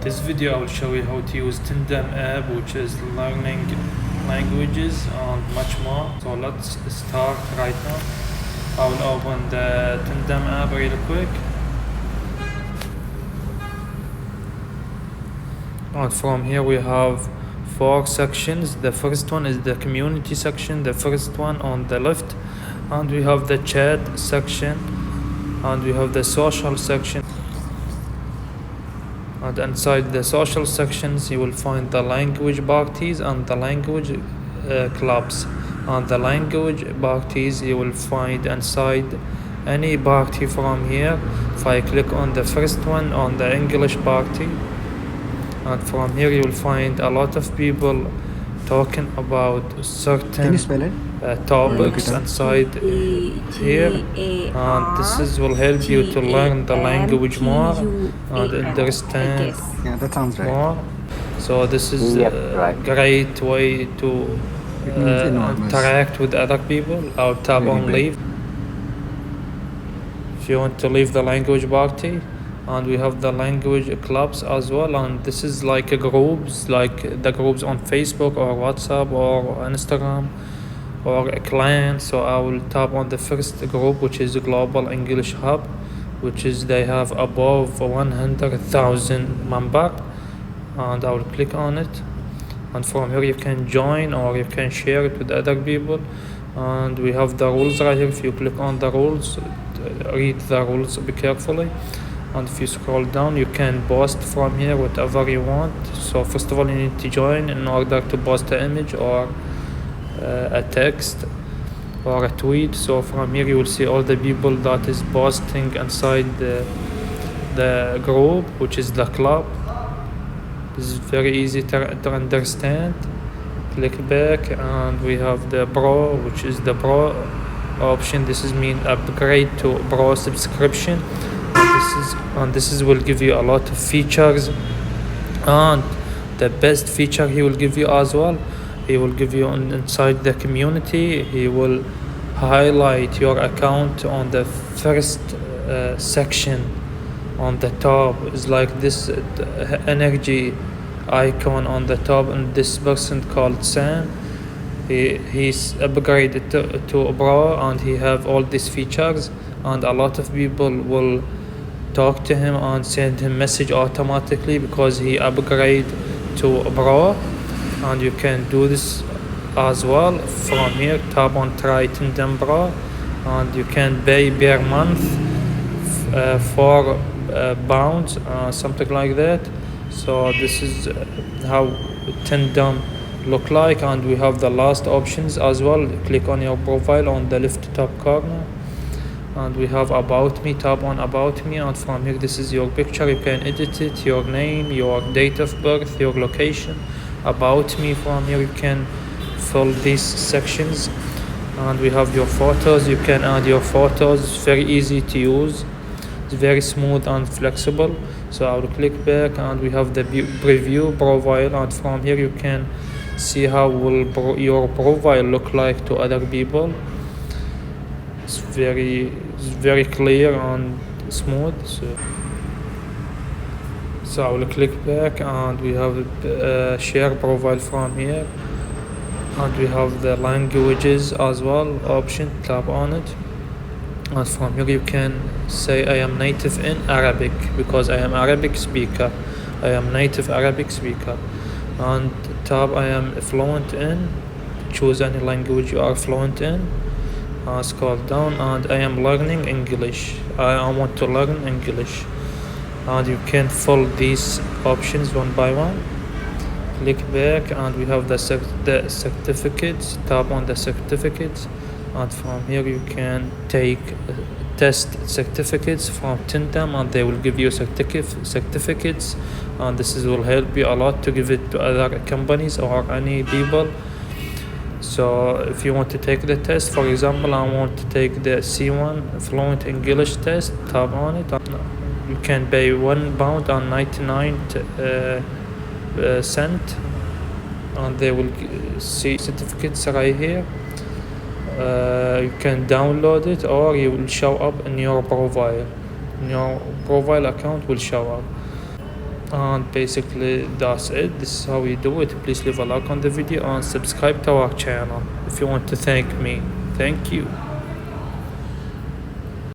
This video I will show you how to use Tandem app, which is learning languages and much more. So let's start right now. I will open the Tandem app really quick. And from here we have 4 sections. The first one is the community section, the first one on the left, and we have the chat section, and we have the social section. And inside the social sections you will find the language parties and the language clubs. And the language parties you will find inside any party from here. If I click on the first one, on the English party, and from here you will find a lot of people talking about certain topics inside here, and this will help you to learn the language more and understand more. So this is a great way to interact with other people. I'll tap on leave if you want to leave the language party. And we have the language clubs as well, and this is like groups, like the groups on Facebook or WhatsApp or Instagram or a client. So I will tap on the first group, which is Global English Hub, which is they have above 100,000 members, and I will click on it. And from here you can join or you can share it with other people. And we have the rules right here. If you click on the rules, read the rules carefully. And if you scroll down, you can post from here whatever you want. So first of all, you need to join in order to post an image or a text or a tweet. So from here you will see all the people that is posting inside the group, which is the club. This is very easy to understand. Click back, and we have the Pro, which is the Pro option. This is mean upgrade to Pro subscription. This will give you a lot of features, and the best feature he will give you as well, he will give you inside the community. He will highlight your account on the first section on the top. Is like this energy icon on the top, and this person called Sam, he's upgraded to Pro, and he have all these features, and a lot of people will talk to him and send him message automatically because he upgrade to Pro. And you can do this as well. From here, tap on try Tandem Pro, and you can pay per month for pounds, something like that. So this is how Tandem look like. And we have the last options as well. Click on your profile on the left top corner, and we have about me. Tap on about me, and from here this is your picture. You can edit it, your name, your date of birth, your location. About me, from here you can fill these sections. And we have your photos. You can add your photos. It's very easy to use. It's very smooth and flexible. So I will click back, and we have the preview profile, and from here you can see how will your profile look like to other people. It's very clear and smooth. So I will click back, and we have share profile from here, and we have the languages as well option. Tap on it, and from here you can say I am native in Arabic, because I am Arabic speaker. I am native Arabic speaker. And tap I am fluent in. Choose any language you are fluent in. Scroll down, and I am learning English. I want to learn English. And you can fill these options one by one. Click back, and we have the certificates. Tap on the certificates, and from here you can take test certificates from Tandem, and they will give you certificates, and this will help you a lot to give it to other companies or any people. So if you want to take the test, for example, I want to take the C1 fluent English test. Tap on it. You can pay £1 and 99 cent, and they will see certificates right here. You can download it, or it will show up in your profile. Your profile account will show up. And basically that's it. This is how you do it. Please leave a like on the video and subscribe to our channel if you want to thank me. Thank you.